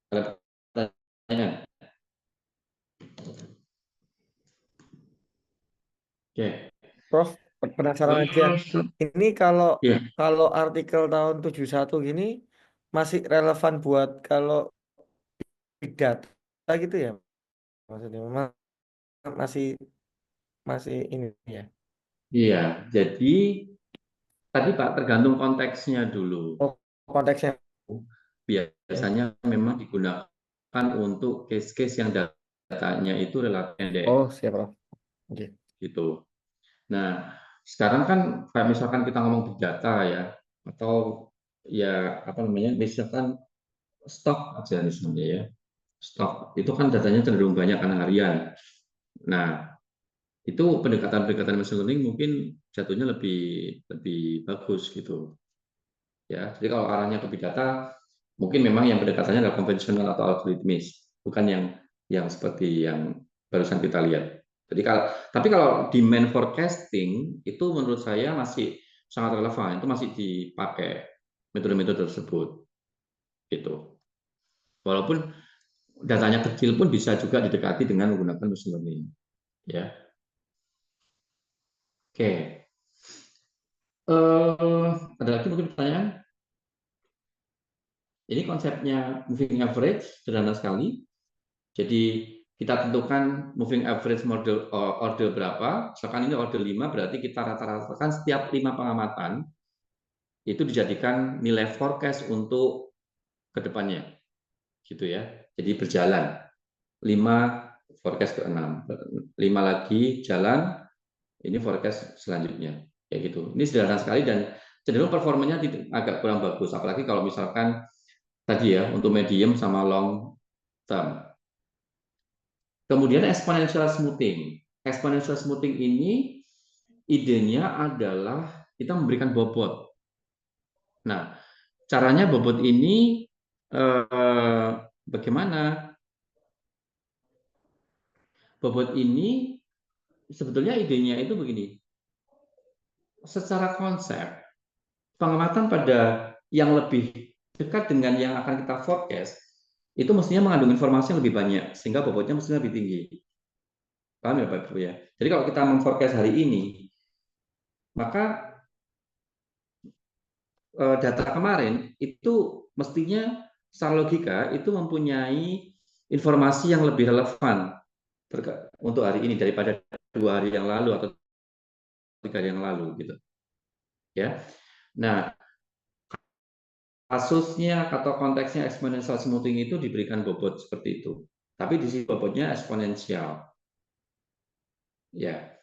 Ada pertanyaan? Oke. Prof, penasaran aja. Ini Ya, kalau artikel tahun 71 gini masih relevan buat kalau big data gitu ya? Maksudnya memang masih masih ini ya. iya. Jadi tadi Pak tergantung konteksnya dulu. Oh, konteksnya. Biasanya memang digunakan untuk case-case yang datanya itu relatif pendek Oh, siap, Prof. Oke. gitu. Nah, sekarang kan kayak misalkan kita ngomong big data ya, atau ya apa namanya, misalkan stok aja misalnya ya, stok itu kan datanya cenderung banyak karena harian. Nah, itu pendekatan-pendekatan machine learning mungkin jatuhnya lebih lebih bagus gitu ya. Jadi kalau arahnya ke big data, mungkin memang yang pendekatannya adalah konvensional atau algoritmis, bukan yang seperti yang barusan kita lihat. Jadi tapi kalau demand forecasting itu menurut saya masih sangat relevan, itu masih dipakai metode-metode tersebut gitu. Walaupun datanya kecil pun bisa juga didekati dengan menggunakan machine learning ya. Oke. Ada lagi mungkin pertanyaan? Ini konsepnya moving average sederhana sekali. Jadi kita tentukan moving average model order berapa. Misalkan ini order 5, berarti kita rata-ratakan setiap 5 pengamatan itu dijadikan nilai forecast untuk kedepannya, gitu ya. Jadi berjalan 5 forecast ke 6, 5 lagi jalan, ini forecast selanjutnya, kayak gitu. Ini sederhana sekali dan cenderung performanya agak kurang bagus, apalagi kalau misalkan tadi ya untuk medium sama long term. Kemudian exponential smoothing. Exponential smoothing ini idenya adalah kita memberikan bobot. Nah, caranya bobot ini bagaimana? Bobot ini sebetulnya idenya itu begini. Secara konsep, pengamatan pada yang lebih dekat dengan yang akan kita forecast itu mestinya mengandung informasi yang lebih banyak sehingga bobotnya mestinya lebih tinggi. Paham ya Pak Ibu ya? Jadi kalau kita memforecast hari ini, maka data kemarin itu mestinya secara logika itu mempunyai informasi yang lebih relevan untuk hari ini daripada 2 hari yang lalu atau 3 hari yang lalu gitu ya. Nah, kasusnya atau konteksnya exponential smoothing itu diberikan bobot seperti itu, tapi di sini bobotnya eksponensial ya.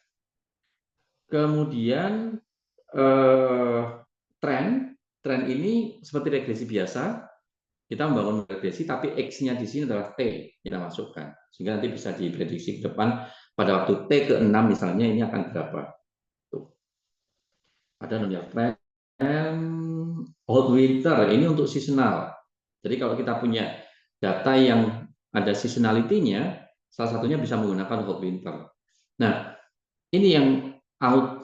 Kemudian eh, tren tren ini seperti regresi biasa. Kita membangun regresi, tapi X-nya di sini adalah T kita masukkan. Sehingga nanti bisa diprediksi ke depan pada waktu T ke-6 misalnya ini akan berapa. Tuh. Ada namanya tren hot winter, ini untuk seasonal. Jadi kalau kita punya data yang ada seasonality-nya, salah satunya bisa menggunakan hot winter. Nah, ini yang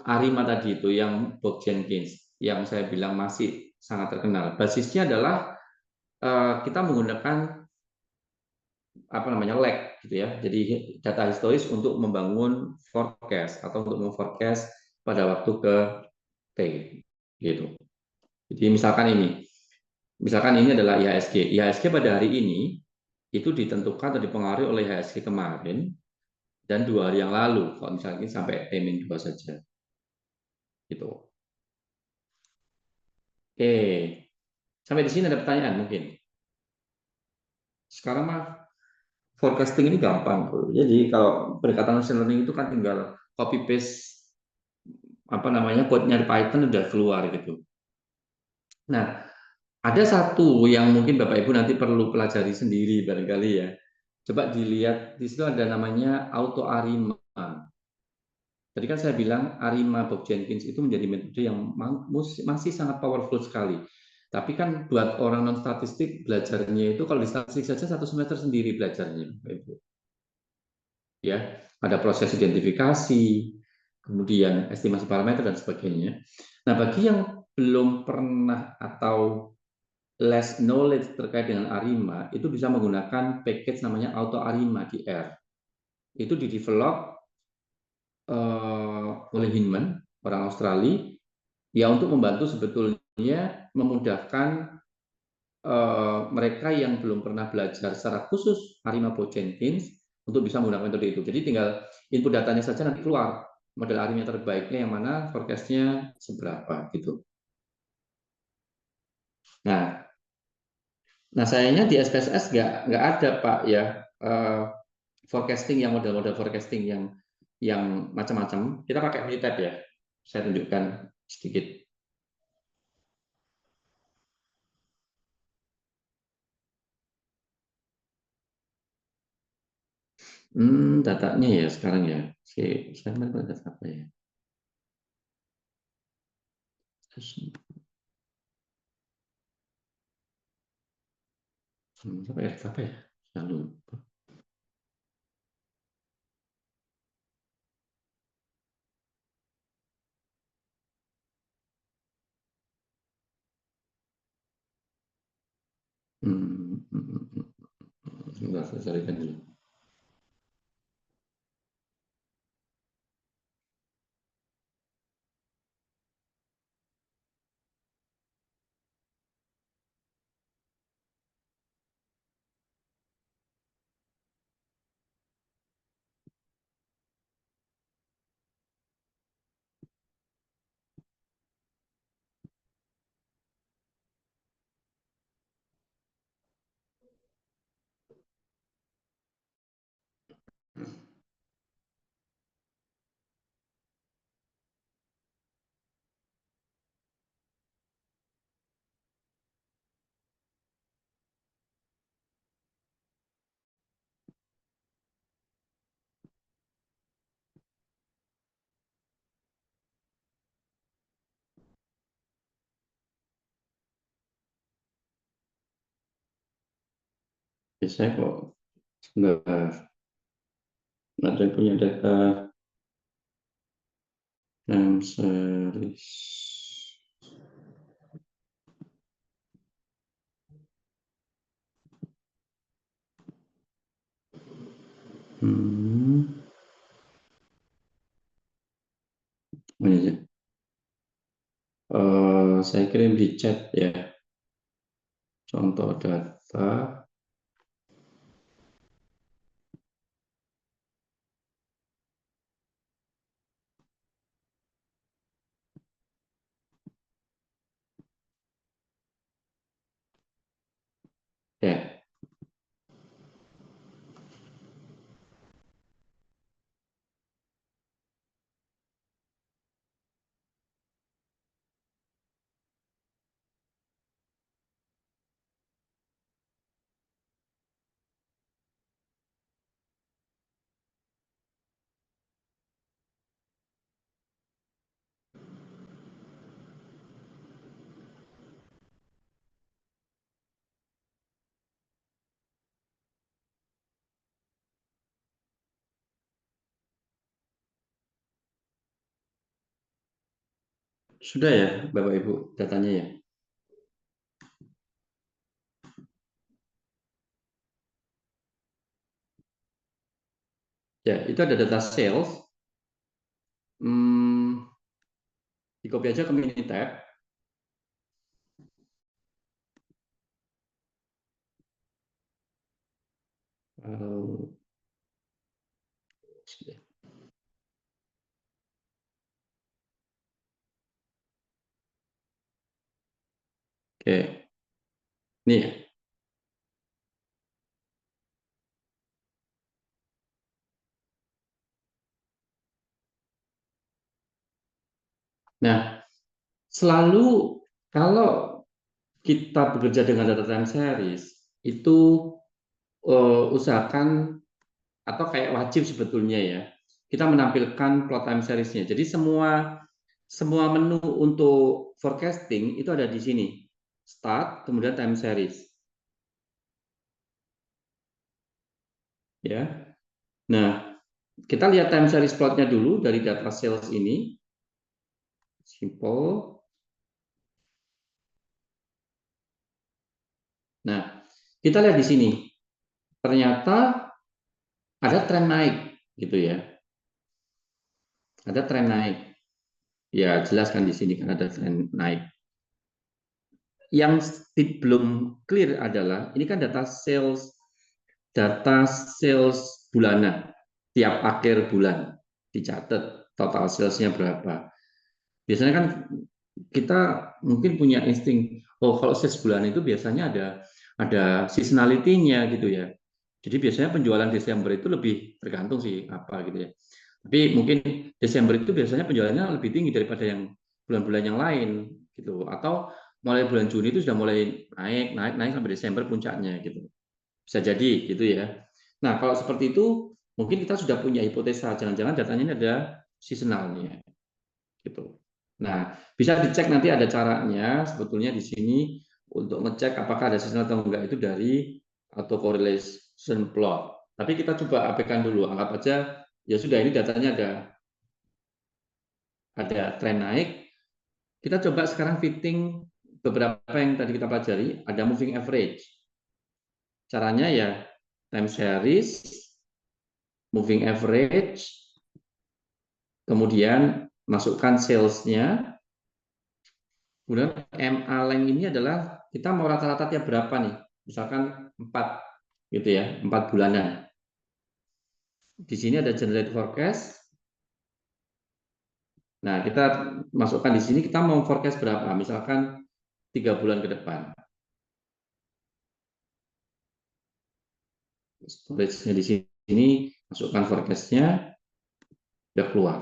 Arima tadi itu, yang Bob Jenkins, yang saya bilang masih sangat terkenal. Basisnya adalah kita menggunakan apa namanya lag gitu ya. Jadi data historis untuk membangun forecast atau untuk memforecast pada waktu ke T gitu. Jadi misalkan ini adalah IHSG. IHSG pada hari ini itu ditentukan atau dipengaruhi oleh IHSG kemarin dan 2 hari yang lalu. Kalau misalnya sampai T-2 saja. Gitu. Oke. Sampai di sini ada pertanyaan mungkin. Sekarang mah forecasting ini gampang. Jadi kalau pendekatan machine learning itu kan tinggal copy paste apa namanya code-nya di Python udah keluar gitu. Nah, ada satu yang mungkin Bapak Ibu nanti perlu pelajari sendiri barangkali ya. Coba dilihat di situ ada namanya auto arima. Tadi kan saya bilang Arima Bob Jenkins itu menjadi metode yang masih sangat powerful sekali. Tapi kan buat orang non statistik belajarnya itu kalau di statistik saja 1 semester sendiri belajarnya, Bapak Ibu. Ya, ada proses identifikasi, kemudian estimasi parameter dan sebagainya. Nah, bagi yang belum pernah atau less knowledge terkait dengan Arima, itu bisa menggunakan package namanya Auto Arima di R. Itu di-develop oleh Hinman, orang Australia, ya untuk membantu sebetulnya memudahkan mereka yang belum pernah belajar secara khusus Arima Jenkins untuk bisa menggunakan metode itu. Jadi tinggal input datanya saja nanti keluar model Arima terbaiknya yang mana, forecast-nya seberapa gitu. Nah, sayangnya di SPSS nggak ada Pak ya forecasting yang model-model forecasting yang macam-macam. Kita pakai Minitab ya. Saya tunjukkan sedikit. Datanya ya sekarang ya. Saya data apa ya? Apa ya? Saya lupa. Sebentar, saya carikan dulu. Saya kok sebentar. Ada punya data time series. Ini ya. Saya kirim di chat ya. Contoh data. Ya, sudah ya Bapak Ibu datanya ya. Ya, itu ada data sales. Di copy aja ke Minitab. Oke, ini ya. Nah, selalu kalau kita bekerja dengan data time series, itu usahakan atau kayak wajib sebetulnya ya, kita menampilkan plot time seriesnya. Jadi semua menu untuk forecasting itu ada di sini. Start, kemudian time series. Ya. Nah, kita lihat time series plotnya dulu dari data sales ini. Simple. Nah, kita lihat di sini, ternyata ada tren naik, gitu ya. Ada tren naik. Ya, jelaskan di sini kan ada tren naik. Yang belum clear adalah ini kan data sales bulanan tiap akhir bulan dicatat total salesnya berapa. Biasanya kan kita mungkin punya insting, oh kalau sales bulan itu biasanya ada seasonality-nya gitu ya. Jadi biasanya penjualan Desember itu lebih tergantung sih apa gitu ya. Tapi mungkin Desember itu biasanya penjualannya lebih tinggi daripada yang bulan-bulan yang lain gitu. Atau mulai bulan Juni itu sudah mulai naik sampai Desember puncaknya gitu. Bisa jadi gitu ya. Nah, kalau seperti itu mungkin kita sudah punya hipotesa jangan-jangan datanya ini ada seasonalnya gitu. Nah, bisa dicek nanti ada caranya sebetulnya di sini untuk ngecek apakah ada seasonal atau enggak itu dari autocorrelation plot. Tapi kita coba abaikan dulu, anggap aja ya sudah ini datanya ada tren naik. Kita coba sekarang fitting beberapa yang tadi kita pelajari, ada moving average. Caranya ya time series, moving average, kemudian masukkan sales-nya. Kemudian MA line ini adalah kita mau rata-rata tiap berapa nih? Misalkan 4 gitu ya, 4 bulanan. Di sini ada generate forecast. Nah, kita masukkan di sini kita mau forecast berapa? Misalkan 3 bulan ke depan. Storage-nya di sini masukkan forecast-nya, udah keluar.